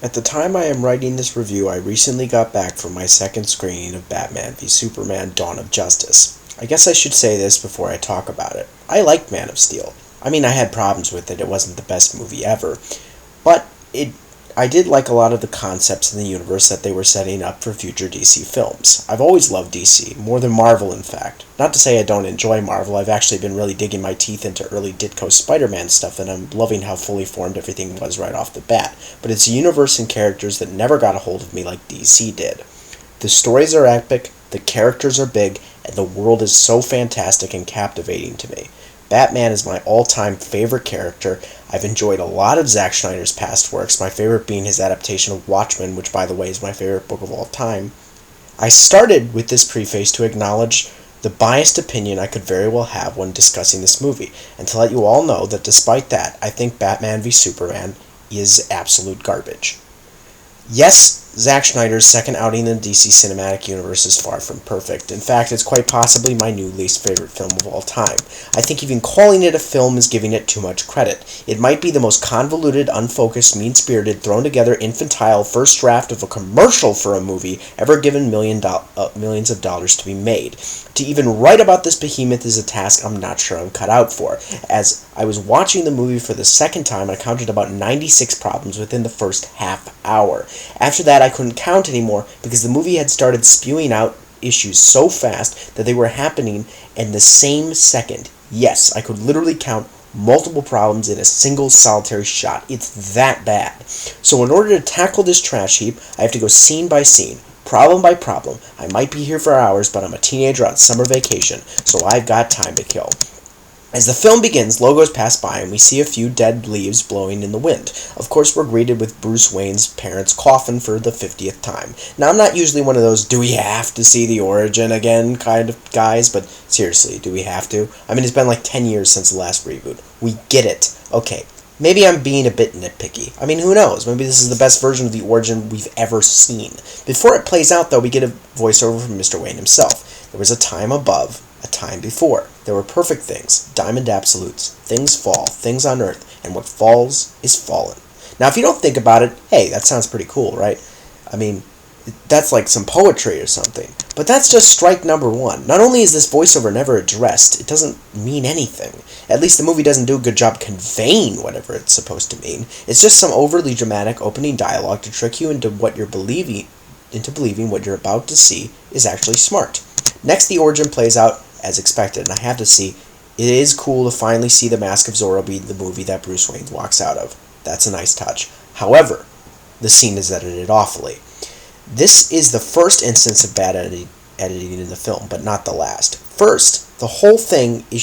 At the time I am writing this review, I recently got back from my second screening of Batman v Superman: Dawn of Justice. I guess I should say this before I talk about it. I liked Man of Steel. I mean, I had problems with it. It wasn't the best movie ever. But I did like a lot of the concepts in the universe that they were setting up for future DC films. I've always loved DC, more than Marvel in fact. Not to say I don't enjoy Marvel, I've actually been really digging my teeth into early Ditko Spider-Man stuff, and I'm loving how fully formed everything was right off the bat. But it's a universe and characters that never got a hold of me like DC did. The stories are epic, the characters are big, and the world is so fantastic and captivating to me. Batman is my all-time favorite character. I've enjoyed a lot of Zack Snyder's past works, my favorite being his adaptation of Watchmen, which by the way is my favorite book of all time. I started with this preface to acknowledge the biased opinion I could very well have when discussing this movie, and to let you all know that despite that, I think Batman v Superman is absolute garbage. Yes, Zack Snyder's second outing in the DC Cinematic Universe is far from perfect. In fact, it's quite possibly my new least favorite film of all time. I think even calling it a film is giving it too much credit. It might be the most convoluted, unfocused, mean-spirited, thrown-together, infantile first draft of a commercial for a movie ever given millions of dollars to be made. To even write about this behemoth is a task I'm not sure I'm cut out for. As I was watching the movie for the second time, I counted about 96 problems within the first half hour. After that, I couldn't count anymore because the movie had started spewing out issues so fast that they were happening in the same second. Yes, I could literally count multiple problems in a single solitary shot. It's that bad. So in order to tackle this trash heap, I have to go scene by scene, problem by problem. I might be here for hours, but I'm a teenager on summer vacation, so I've got time to kill. As the film begins, logos pass by and we see a few dead leaves blowing in the wind. Of course, we're greeted with Bruce Wayne's parents' coffin for the 50th time. Now, I'm not usually one of those do we have to see the origin again kind of guys, but seriously, do we have to? I mean, it's been like 10 years since the last reboot. We get it. Okay, maybe I'm being a bit nitpicky. I mean, who knows? Maybe this is the best version of the origin we've ever seen. Before it plays out, though, we get a voiceover from Mr. Wayne himself. There was a time above, a time before. There were perfect things, diamond absolutes. Things fall, things unearth, and what falls is fallen. Now, if you don't think about it, hey, that sounds pretty cool, right? I mean, that's like some poetry or something. But that's just strike number one. Not only is this voiceover never addressed, it doesn't mean anything. At least the movie doesn't do a good job conveying whatever it's supposed to mean. It's just some overly dramatic opening dialogue to trick you into believing what you're about to see is actually smart. Next, the origin plays out as expected, and I have to see, it is cool to finally see the Mask of Zorro be the movie that Bruce Wayne walks out of. That's a nice touch. However, the scene is edited awfully. This is the first instance of bad editing in the film, but not the last. First, the whole thing is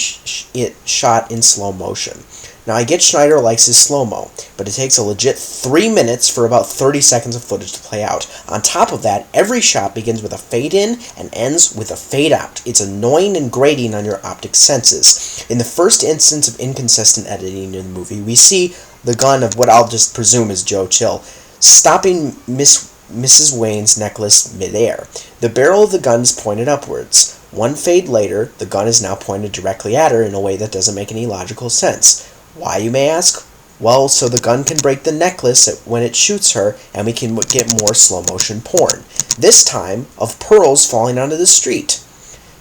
shot in slow motion. Now, I get Schneider likes his slow-mo, but it takes a legit 3 minutes for about 30 seconds of footage to play out. On top of that, every shot begins with a fade-in and ends with a fade-out. It's annoying and grating on your optic senses. In the first instance of inconsistent editing in the movie, we see the gun of what I'll just presume is Joe Chill stopping Mrs. Wayne's necklace midair. The barrel of the gun is pointed upwards. One fade later, the gun is now pointed directly at her in a way that doesn't make any logical sense. Why, you may ask? Well, so the gun can break the necklace when it shoots her, and we can get more slow-motion porn. This time, of pearls falling onto the street.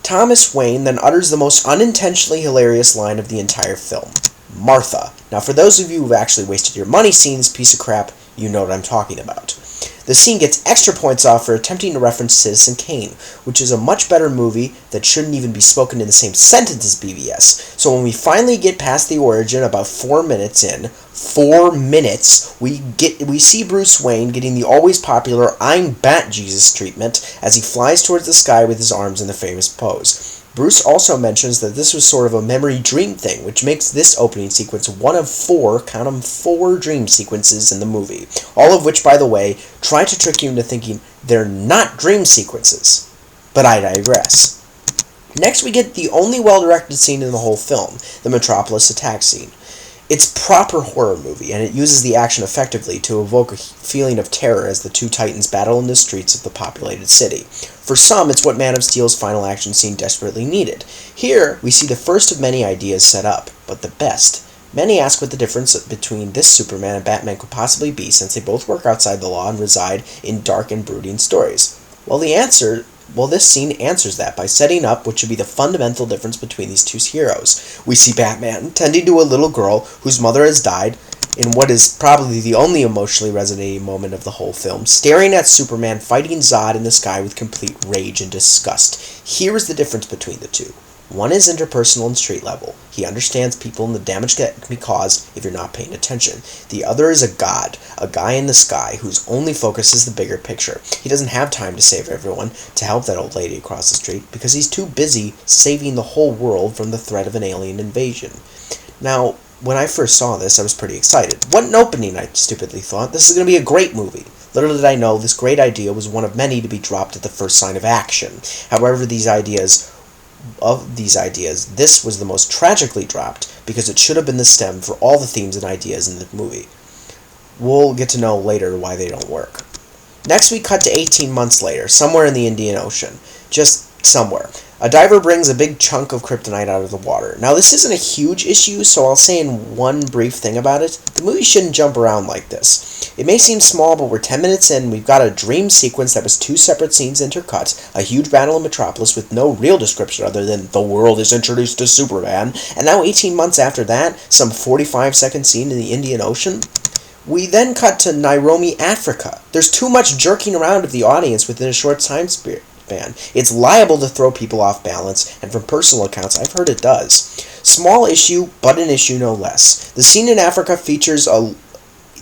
Thomas Wayne then utters the most unintentionally hilarious line of the entire film. Martha. Now, for those of you who've actually wasted your money seeing this piece of crap, you know what I'm talking about. The scene gets extra points off for attempting to reference Citizen Kane, which is a much better movie that shouldn't even be spoken in the same sentence as BVS. So when we finally get past the origin, about 4 minutes in, 4 minutes, we see Bruce Wayne getting the always popular I'm Bat Jesus treatment as he flies towards the sky with his arms in the famous pose. Bruce also mentions that this was sort of a memory dream thing, which makes this opening sequence one of 4, count 'em, 4 dream sequences in the movie. All of which, by the way, try to trick you into thinking they're not dream sequences. But I digress. Next, we get the only well-directed scene in the whole film, the Metropolis attack scene. It's proper horror movie, and it uses the action effectively to evoke a feeling of terror as the two titans battle in the streets of the populated city. For some, it's what Man of Steel's final action scene desperately needed. Here, we see the first of many ideas set up, but the best. Many ask what the difference between this Superman and Batman could possibly be, since they both work outside the law and reside in dark and brooding stories. Well, this scene answers that by setting up what should be the fundamental difference between these two heroes. We see Batman tending to a little girl whose mother has died, in what is probably the only emotionally resonating moment of the whole film, staring at Superman fighting Zod in the sky with complete rage and disgust. Here is the difference between the two. One is interpersonal and street level. He understands people and the damage that can be caused if you're not paying attention. The other is a god, a guy in the sky whose only focus is the bigger picture. He doesn't have time to save everyone, to help that old lady across the street, because he's too busy saving the whole world from the threat of an alien invasion. Now, when I first saw this, I was pretty excited. What an opening, I stupidly thought. This is going to be a great movie. Little did I know this great idea was one of many to be dropped at the first sign of action. However, this was the most tragically dropped, because it should have been the stem for all the themes and ideas in the movie. We'll get to know later why they don't work. Next, we cut to 18 months later, somewhere in the Indian Ocean. Just somewhere. A diver brings a big chunk of kryptonite out of the water. Now, this isn't a huge issue, so I'll say in one brief thing about it. The movie shouldn't jump around like this. It may seem small, but we're 10 minutes in, we've got a dream sequence that was 2 separate scenes intercut, a huge battle in Metropolis with no real description other than the world is introduced to Superman, and now 18 months after that, some 45-second scene in the Indian Ocean. We then cut to Nairobi, Africa. There's too much jerking around of the audience within a short time span. It's liable to throw people off balance, and from personal accounts, I've heard it does. Small issue, but an issue no less. The scene in Africa features a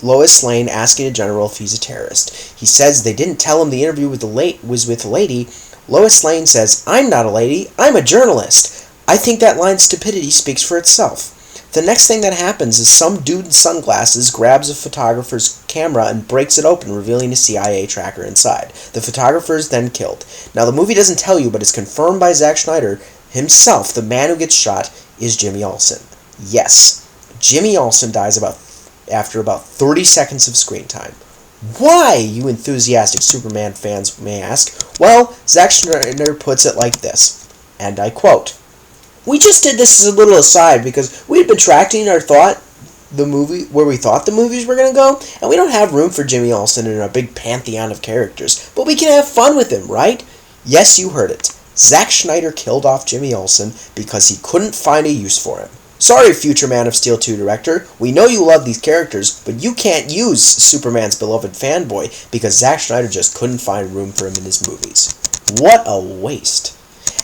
Lois Lane asking a general if he's a terrorist. He says they didn't tell him the interview was with a lady. Lois Lane says, "I'm not a lady, I'm a journalist." I think that line's stupidity speaks for itself. The next thing that happens is some dude in sunglasses grabs a photographer's camera and breaks it open, revealing a CIA tracker inside. The photographer is then killed. Now, the movie doesn't tell you, but it's confirmed by Zack Snyder himself. The man who gets shot is Jimmy Olsen. Yes, Jimmy Olsen dies after about 30 seconds of screen time. Why, you enthusiastic Superman fans may ask? Well, Zack Snyder puts it like this, and I quote, "We just did this as a little aside because we had been tracking where we thought the movies were going to go, and we don't have room for Jimmy Olsen in a big pantheon of characters, but we can have fun with him, right?" Yes, you heard it. Zack Snyder killed off Jimmy Olsen because he couldn't find a use for him. Sorry, future Man of Steel 2 director, we know you love these characters, but you can't use Superman's beloved fanboy because Zack Snyder just couldn't find room for him in his movies. What a waste.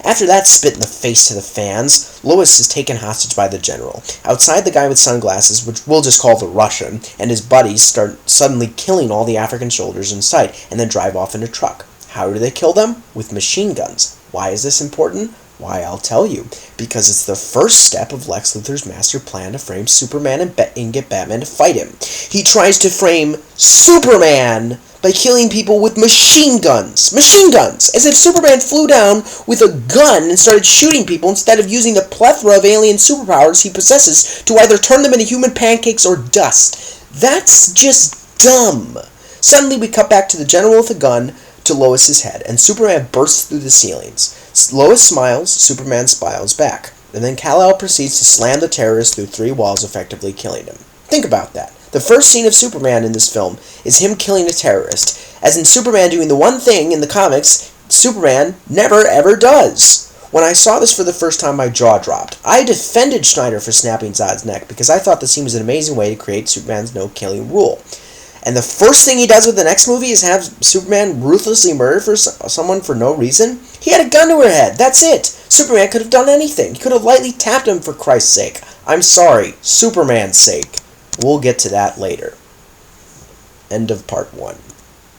After that spit in the face to the fans, Lois is taken hostage by the general. Outside, the guy with sunglasses, which we'll just call the Russian, and his buddies start suddenly killing all the African soldiers in sight, and then drive off in a truck. How do they kill them? With machine guns. Why is this important? Why, I'll tell you. Because it's the first step of Lex Luthor's master plan to frame Superman and get Batman to fight him. He tries to frame Superman by killing people with machine guns. Machine guns! As if Superman flew down with a gun and started shooting people instead of using the plethora of alien superpowers he possesses to either turn them into human pancakes or dust. That's just dumb. Suddenly we cut back to the general with a gun to Lois's head, and Superman bursts through the ceilings. Lois smiles, Superman smiles back, and then Kal-El proceeds to slam the terrorist through 3 walls, effectively killing him. Think about that. The first scene of Superman in this film is him killing a terrorist, as in Superman doing the one thing in the comics Superman never ever does. When I saw this for the first time, my jaw dropped. I defended Schneider for snapping Zod's neck because I thought the scene was an amazing way to create Superman's no-killing rule. And the first thing he does with the next movie is have Superman ruthlessly murder someone for no reason? He had a gun to her head. That's it. Superman could have done anything. He could have lightly tapped him for Christ's sake. I'm sorry. Superman's sake. We'll get to that later. End of part 1.